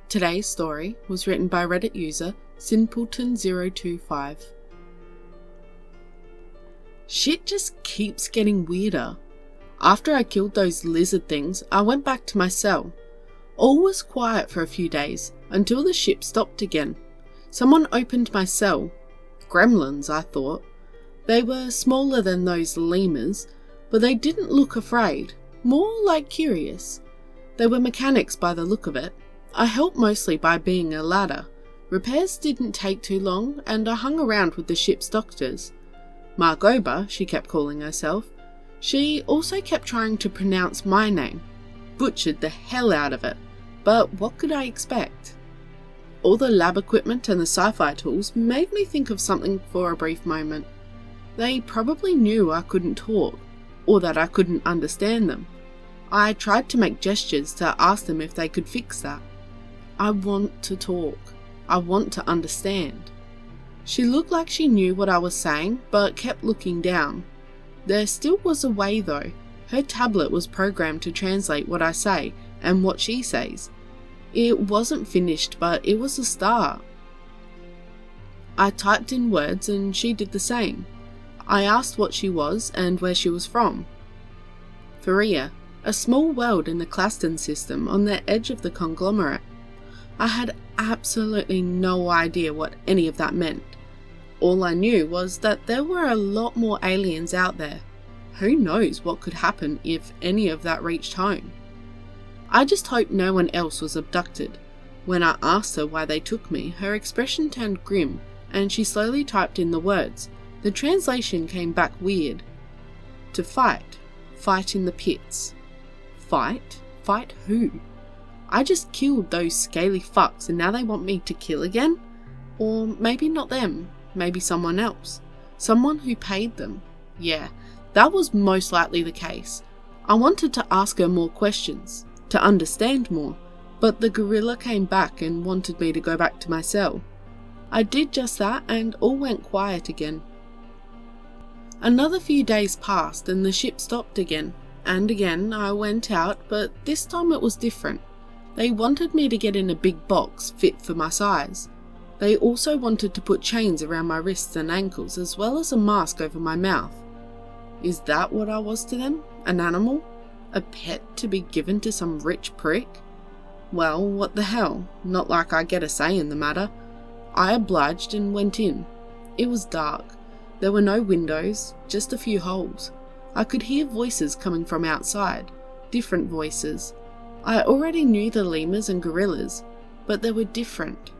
Today's story was written by Reddit user Simpleton025. Shit just keeps getting weirder. After I killed those lizard things, I went back to my cell. All was quiet for a few days, until the ship stopped again. Someone opened my cell. Gremlins, I thought. They were smaller than those lemurs, but they didn't look afraid, more like curious. They were mechanics by the look of it. I helped mostly by being a ladder. Repairs didn't take too long, and I hung around with the ship's doctors. Margoba, she kept calling herself. She also kept trying to pronounce my name. Butchered the hell out of it, but what could I expect? All the lab equipment and the sci-fi tools made me think of something for a brief moment. They probably knew I couldn't talk, or that I couldn't understand them. I tried to make gestures to ask them if they could fix that. I want to talk. I want to understand. She looked like she knew what I was saying, but kept looking down. There still was a way though. Her tablet was programmed to translate what I say and what she says. It wasn't finished, but it was a start. I typed in words and she did the same. I asked what she was and where she was from. Faria, a small world in the Claston system on the edge of the conglomerate. I had absolutely no idea what any of that meant. All I knew was that there were a lot more aliens out there. Who knows what could happen if any of that reached home? I just hoped no one else was abducted. When I asked her why they took me, her expression turned grim and she slowly typed in the words. The translation came back weird. To fight. Fight in the pits. Fight? Fight who? I just killed those scaly fucks and now they want me to kill again? Or maybe not them, maybe someone else. Someone who paid them. Yeah, that was most likely the case. I wanted to ask her more questions, to understand more, but the gorilla came back and wanted me to go back to my cell. I did just that and all went quiet again. Another few days passed and the ship stopped again, and again I went out, but this time it was different. They wanted me to get in a big box fit for my size. They also wanted to put chains around my wrists and ankles as well as a mask over my mouth. Is that what I was to them? An animal? A pet to be given to some rich prick? Well, what the hell, not like I get a say in the matter. I obliged and went in. It was dark. There were no windows, just a few holes. I could hear voices coming from outside, different voices. I already knew the lemurs and gorillas, but they were different.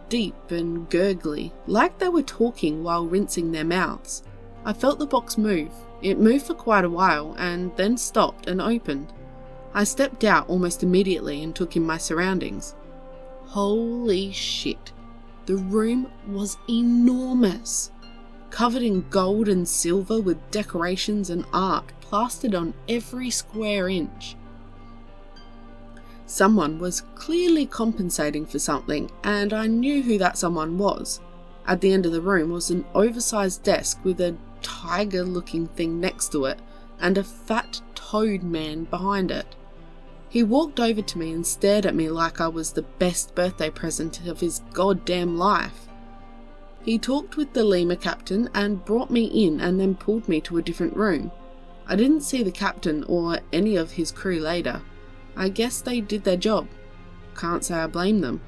Deep and gurgly, like they were talking while rinsing their mouths. I felt the box move. It moved for quite a while and then stopped and opened. I stepped out almost immediately and took in my surroundings. Holy shit. The room was enormous. Covered in gold and silver with decorations and art plastered on every square inch. Someone was clearly compensating for something, and I knew who that someone was. At the end of the room was an oversized desk with a tiger-looking thing next to it, and a fat toad man behind it. He walked over to me and stared at me like I was the best birthday present of his goddamn life. He talked with the lemur captain and brought me in and then pulled me to a different room. I didn't see the captain or any of his crew later. I guess they did their job. Can't say I blame them.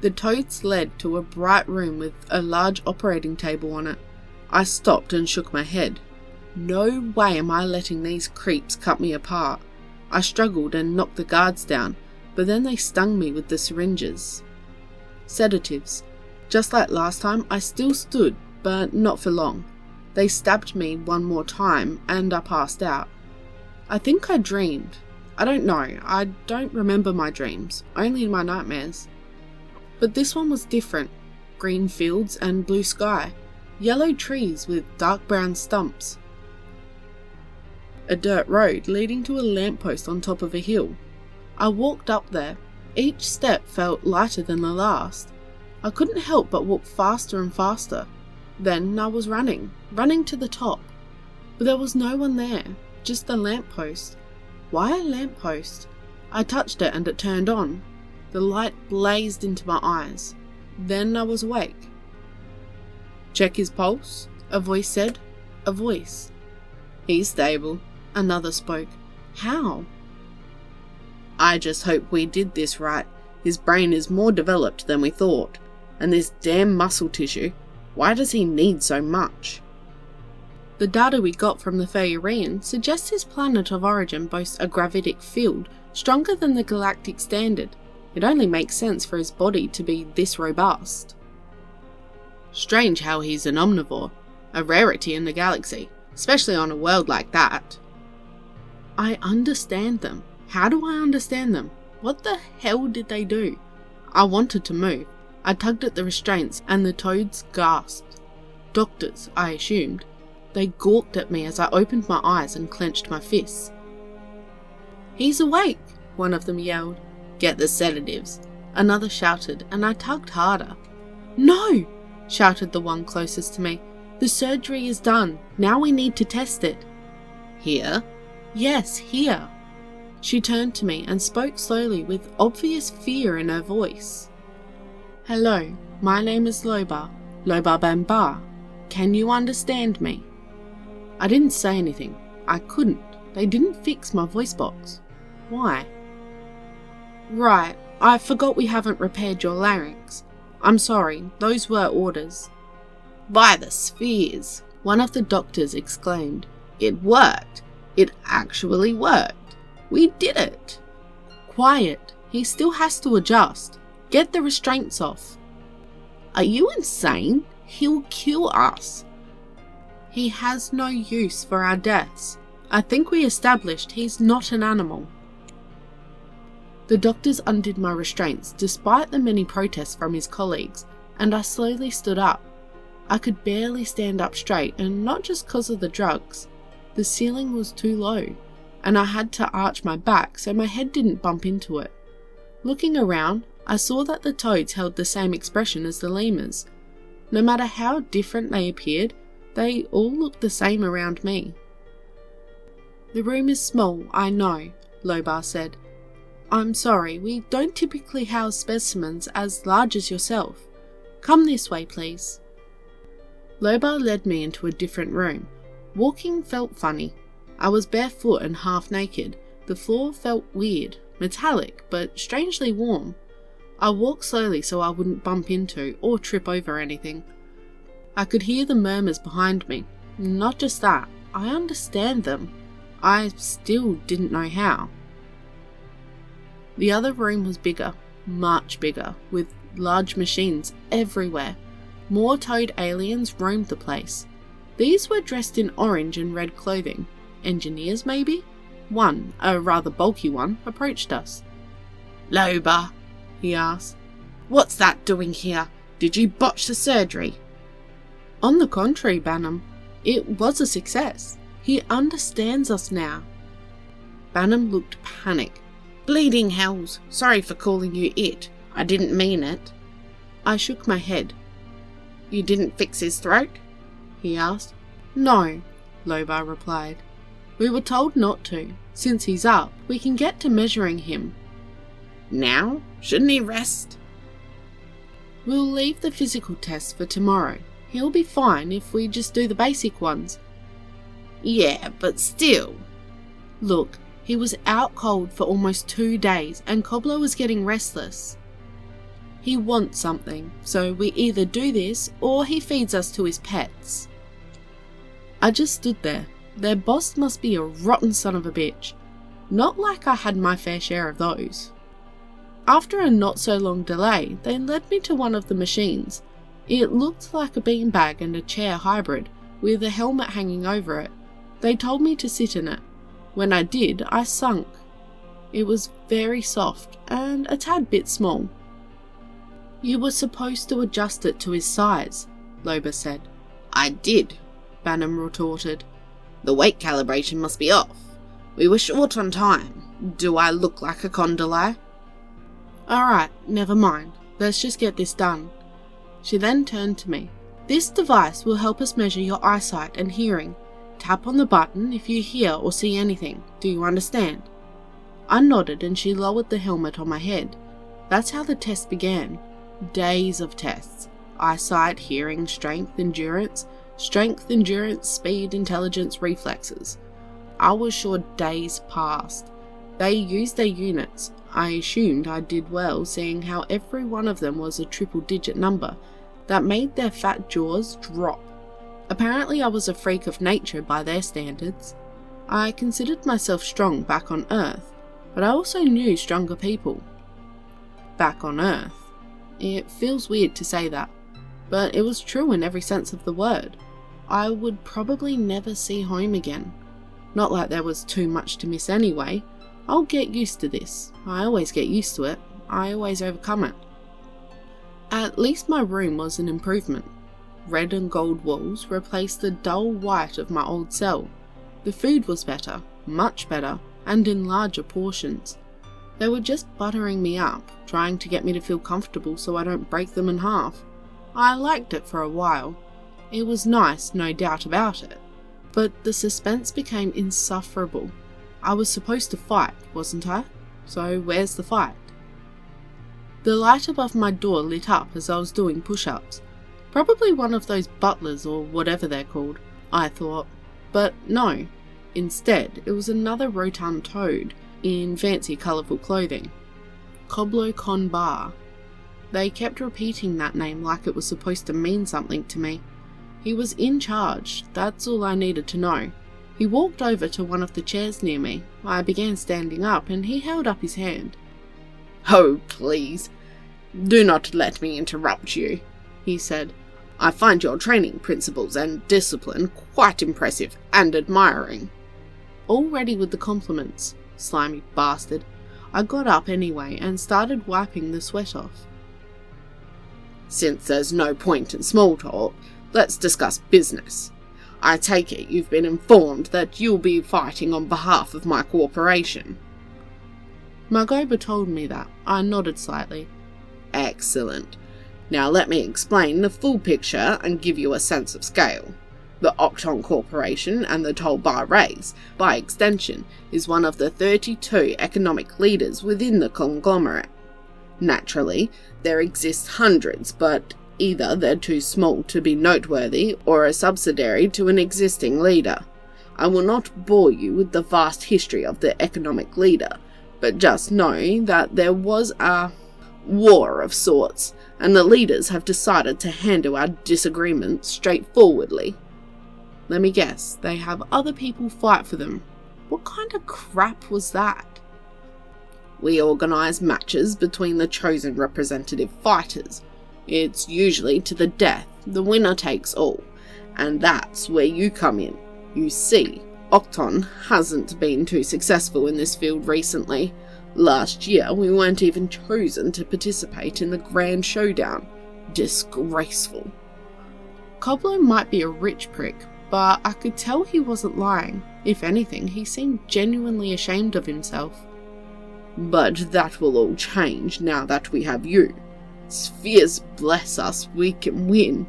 The toads led to a bright room with a large operating table on it. I stopped and shook my head. No way am I letting these creeps cut me apart. I struggled and knocked the guards down, but then they stung me with the syringes. Sedatives. Just like last time, I still stood, but not for long. They stabbed me one more time and I passed out. I think I dreamed. I don't know, I don't remember my dreams, only my nightmares. But this one was different. Green fields and blue sky. Yellow trees with dark brown stumps. A dirt road leading to a lamppost on top of a hill. I walked up there. Each step felt lighter than the last. I couldn't help but walk faster and faster. Then I was running to the top. But there was no one there, just the lamppost. Why a lamppost? I touched it and it turned on. The light blazed into my eyes. Then I was awake. "Check his pulse," a voice said. A voice. "He's stable," another spoke. "How?" "I just hope we did this right. His brain is more developed than we thought. And this damn muscle tissue, why does he need so much?" The data we got from the Feyurian suggests his planet of origin boasts a gravitic field stronger than the galactic standard. It only makes sense for his body to be this robust. Strange how he's an omnivore, a rarity in the galaxy, especially on a world like that. I understand them. How do I understand them? What the hell did they do? I wanted to move. I tugged at the restraints and the toads gasped. Doctors, I assumed. They gawked at me as I opened my eyes and clenched my fists. "He's awake," one of them yelled. "Get the sedatives," another shouted, and I tugged harder. "No!" shouted the one closest to me. "The surgery is done. Now we need to test it." "Here?" "Yes, here." She turned to me and spoke slowly with obvious fear in her voice. "Hello, my name is Loba Bamba. Can you understand me?" I didn't say anything. I couldn't. They didn't fix my voice box. Why? "Right, I forgot we haven't repaired your larynx. I'm sorry, those were orders." "By the spheres," one of the doctors exclaimed. "It worked. It actually worked. We did it." "Quiet, he still has to adjust. Get the restraints off." "Are you insane? He'll kill us." "He has no use for our deaths. I think we established he's not an animal." The doctors undid my restraints despite the many protests from his colleagues, and I slowly stood up. I could barely stand up straight, and not just because of the drugs. The ceiling was too low, and I had to arch my back so my head didn't bump into it. Looking around, I saw that the toads held the same expression as the lemurs. No matter how different they appeared, they all looked the same around me. "The room is small, I know," Lobar said. "I'm sorry, we don't typically house specimens as large as yourself. Come this way, please." Lobar led me into a different room. Walking felt funny. I was barefoot and half naked. The floor felt weird, metallic, but strangely warm. I walked slowly so I wouldn't bump into or trip over anything. I could hear the murmurs behind me. Not just that, I understand them. I still didn't know how. The other room was bigger, much bigger, with large machines everywhere. More toad aliens roamed the place. These were dressed in orange and red clothing. Engineers, maybe? One, a rather bulky one, approached us. "Loba," he asked, "what's that doing here? Did you botch the surgery?" "On the contrary, Banham. It was a success. He understands us now." Banham looked panicked. "Bleeding hells, sorry for calling you it. I didn't mean it." I shook my head. "You didn't fix his throat?" he asked. "No," Lobar replied. "We were told not to. Since he's up, we can get to measuring him." "Now? Shouldn't he rest?" "We'll leave the physical tests for tomorrow. He'll be fine if we just do the basic ones." "Yeah, but still." "Look, he was out cold for almost 2 days and Cobbler was getting restless. He wants something, so we either do this or he feeds us to his pets." I just stood there. Their boss must be a rotten son of a bitch. Not like I had my fair share of those. After a not so long delay, they led me to one of the machines. It looked like a beanbag and a chair hybrid, with a helmet hanging over it. They told me to sit in it. When I did, I sunk. It was very soft and a tad bit small. "You were supposed to adjust it to his size," Loba said. "I did," Banham retorted. "The weight calibration must be off. We were short on time. Do I look like a condyle?" "Alright, never mind. Let's just get this done." She then turned to me. "This device will help us measure your eyesight and hearing. Tap on the button if you hear or see anything. Do you understand? I nodded and she lowered the helmet on my head. That's how the test began. Days of tests. Eyesight, hearing, strength, endurance, speed, intelligence, reflexes. I was sure days passed. They used their units. I assumed I did well, seeing how every one of them was a triple-digit number that made their fat jaws drop. Apparently I was a freak of nature by their standards. I considered myself strong back on Earth, but I also knew stronger people. Back on Earth. It feels weird to say that, but it was true in every sense of the word. I would probably never see home again. Not like there was too much to miss anyway. I'll get used to this. I always get used to it. I always overcome it. At least my room was an improvement. Red and gold walls replaced the dull white of my old cell. The food was better, much better, and in larger portions. They were just buttering me up, trying to get me to feel comfortable so I don't break them in half. I liked it for a while. It was nice, no doubt about it. But the suspense became insufferable. I was supposed to fight, wasn't I? So where's the fight? The light above my door lit up as I was doing push-ups. Probably one of those butlers or whatever they're called, I thought. But no. Instead, it was another rotund toad in fancy colourful clothing. Coblo Con Bar. They kept repeating that name like it was supposed to mean something to me. He was in charge, that's all I needed to know. He walked over to one of the chairs near me. I began standing up and he held up his hand. "Oh, please, do not let me interrupt you," he said. "I find your training principles and discipline quite impressive and admiring." All ready with the compliments, slimy bastard. I got up anyway and started wiping the sweat off. "Since there's no point in small talk, let's discuss business. I take it you've been informed that you'll be fighting on behalf of my corporation." Margoba told me that. I nodded slightly. "Excellent. Now let me explain the full picture and give you a sense of scale. The Octon Corporation and the Tolbar race, by extension, is one of the 32 economic leaders within the conglomerate. Naturally, there exist hundreds, but either they're too small to be noteworthy or a subsidiary to an existing leader. I will not bore you with the vast history of the economic leader, but just know that there was a war of sorts, and the leaders have decided to handle our disagreements straightforwardly. Let me guess, they have other people fight for them. What kind of crap was that? We organise matches between the chosen representative fighters. It's usually to the death, the winner takes all, and that's where you come in. You see, Octon hasn't been too successful in this field recently. Last year we weren't even chosen to participate in the Grand Showdown. Disgraceful. Coblo might be a rich prick, but I could tell he wasn't lying. If anything, he seemed genuinely ashamed of himself. But that will all change now that we have you. Spheres bless us, we can win.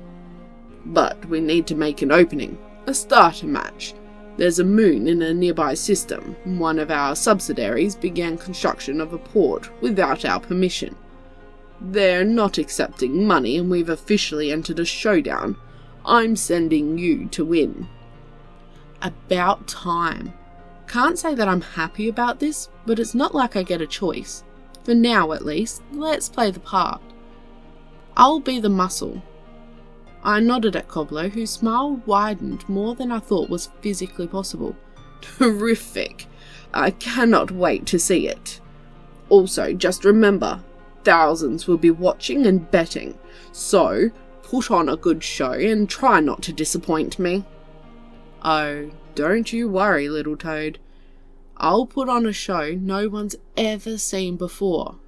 But we need to make an opening, a starter match. There's a moon in a nearby system. One of our subsidiaries began construction of a port without our permission. They're not accepting money and we've officially entered a showdown. I'm sending you to win. About time. Can't say that I'm happy about this, but it's not like I get a choice. For now at least, let's play the part. I'll be the muscle. I nodded at Coblo, whose smile widened more than I thought was physically possible. Terrific! I cannot wait to see it. Also, just remember, thousands will be watching and betting, so put on a good show and try not to disappoint me. Oh, don't you worry, little toad. I'll put on a show no one's ever seen before.